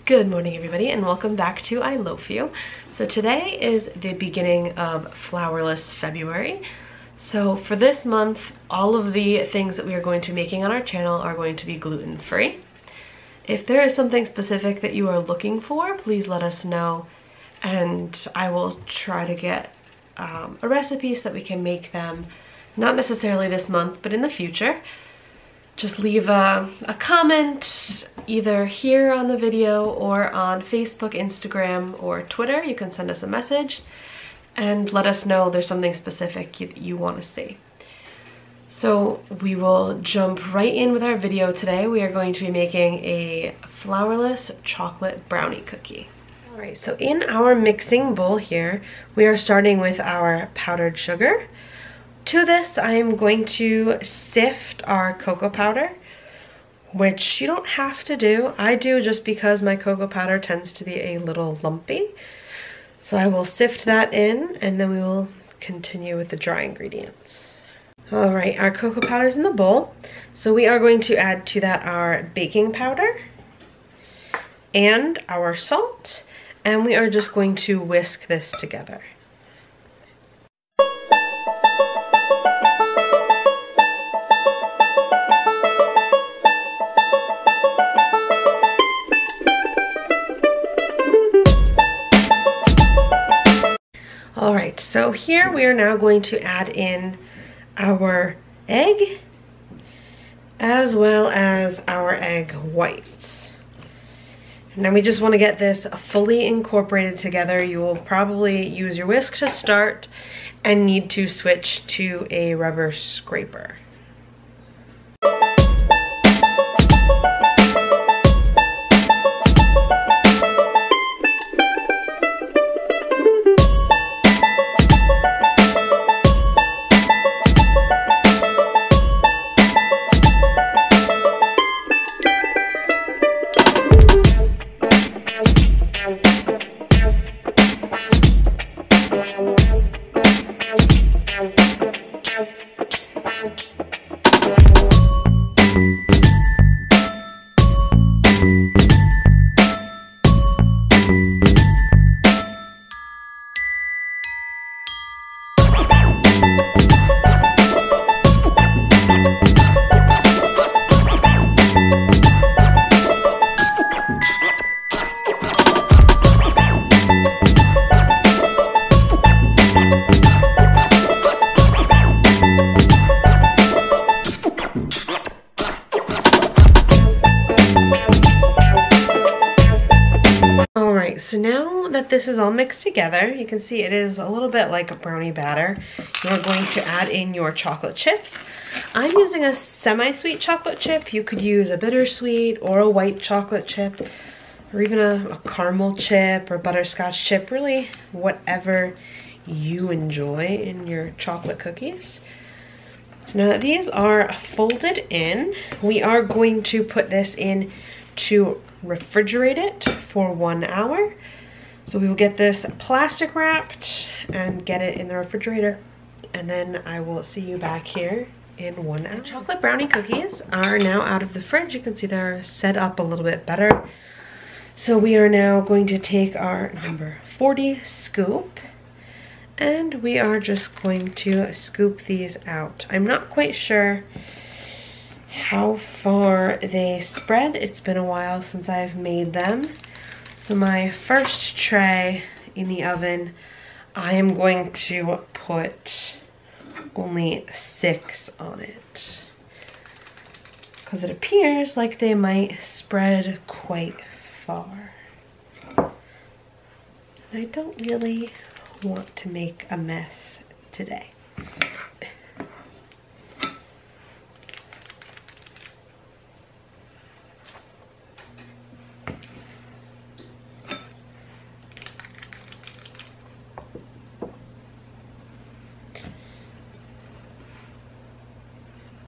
Good morning everybody and welcome back to I Loaf You. So today is the beginning of Flourless February. So for this month, all of the things that we are going to be making on our channel are going to be gluten-free. If there is something specific that you are looking for, please let us know and I will try to get a recipe so that we can make them, not necessarily this month, but in the future. Just leave a comment either here on the video or on Facebook, Instagram, or Twitter. You can send us a message and let us know there's something specific you want to see. So we will jump right in with our video today. We are going to be making a flourless chocolate brownie cookie. Alright, so in our mixing bowl here, we are starting with our powdered sugar. To this, I'm going to sift our cocoa powder, which you don't have to do. I do just because my cocoa powder tends to be a little lumpy. So I will sift that in and then we will continue with the dry ingredients. All right, our cocoa powder is in the bowl. So we are going to add to that our baking powder and our salt, and we are just going to whisk this together. Alright, so here we are now going to add in our egg as well as our egg whites. Now we just want to get this fully incorporated together. You will probably use your whisk to start and need to switch to a rubber scraper. So now that this is all mixed together, you can see it is a little bit like a brownie batter. You're going to add in your chocolate chips. I'm using a semi-sweet chocolate chip. You could use a bittersweet or a white chocolate chip, or even a caramel chip or butterscotch chip, really whatever you enjoy in your chocolate cookies. So now that these are folded in, we are going to put this in to refrigerate it for 1 hour. So we will get this plastic wrapped and get it in the refrigerator, and then I will see you back here in 1 hour. The chocolate brownie cookies are now out of the fridge. You can see they're set up a little bit better. So we are now going to take our number 40 scoop and we are just going to scoop these out. I'm not quite sure how far they spread. It's been a while since I've made them. So my first tray in the oven, I am going to put only 6 on it because it appears like they might spread quite far. And I don't really want to make a mess today.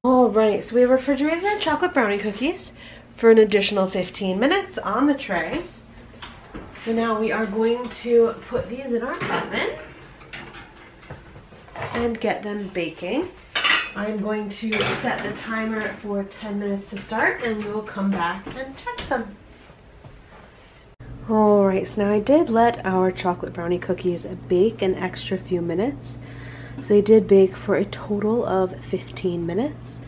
Alright, so we have refrigerated our chocolate brownie cookies for an additional 15 minutes on the trays. So now we are going to put these in our oven and get them baking. I'm going to set the timer for 10 minutes to start and we will come back and check them. Alright, so now I did let our chocolate brownie cookies bake an extra few minutes. So they did bake for a total of 15 minutes.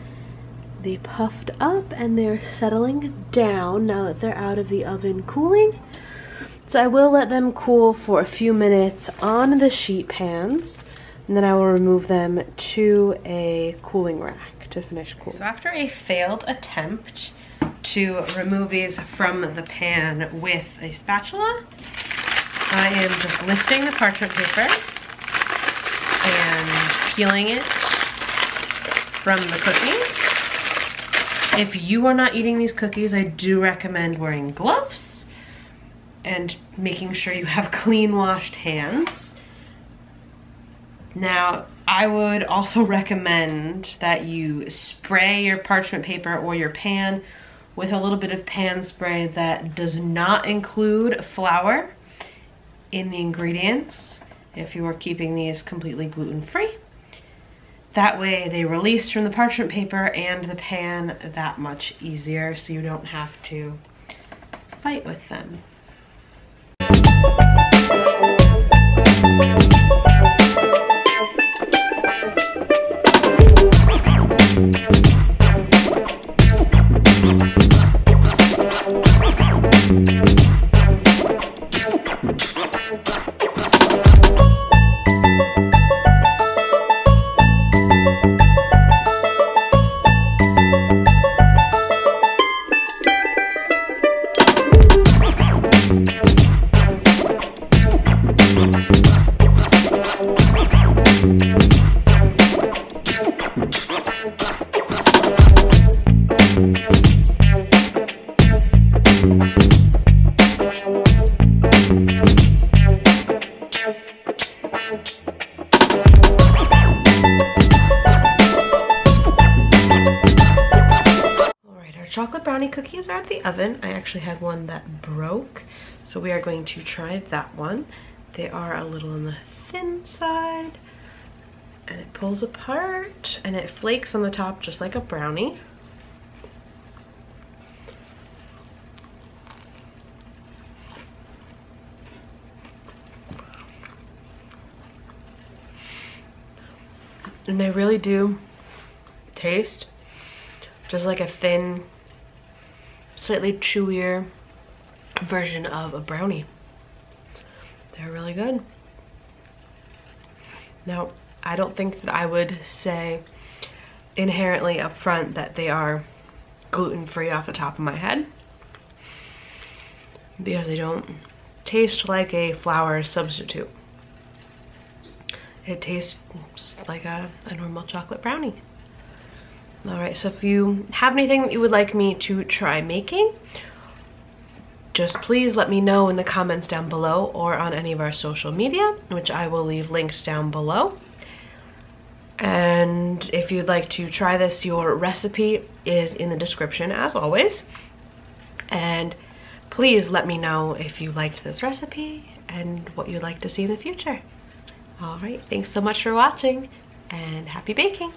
They puffed up and they're settling down now that they're out of the oven cooling. So I will let them cool for a few minutes on the sheet pans, and then I will remove them to a cooling rack to finish cooling. So after a failed attempt to remove these from the pan with a spatula, I am just lifting the parchment paper and peeling it from the cookies. If you are not eating these cookies, I do recommend wearing gloves and making sure you have clean washed hands. Now, I would also recommend that you spray your parchment paper or your pan with a little bit of pan spray that does not include flour in the ingredients if you are keeping these completely gluten-free. That way they release from the parchment paper and the pan that much easier, so you don't have to fight with them. Chocolate brownie cookies are out of the oven. I actually had one that broke, so we are going to try that one. They are a little on the thin side, and it pulls apart, and it flakes on the top just like a brownie. And they really do taste just like a thin, slightly chewier version of a brownie. They're really good. Now, I don't think that I would say inherently up front that they are gluten-free off the top of my head, because they don't taste like a flour substitute. It tastes just like a normal chocolate brownie. Alright, so if you have anything that you would like me to try making, just please let me know in the comments down below or on any of our social media, which I will leave linked down below. And if you'd like to try this, your recipe is in the description as always. And please let me know if you liked this recipe and what you'd like to see in the future. Alright, thanks so much for watching, and happy baking!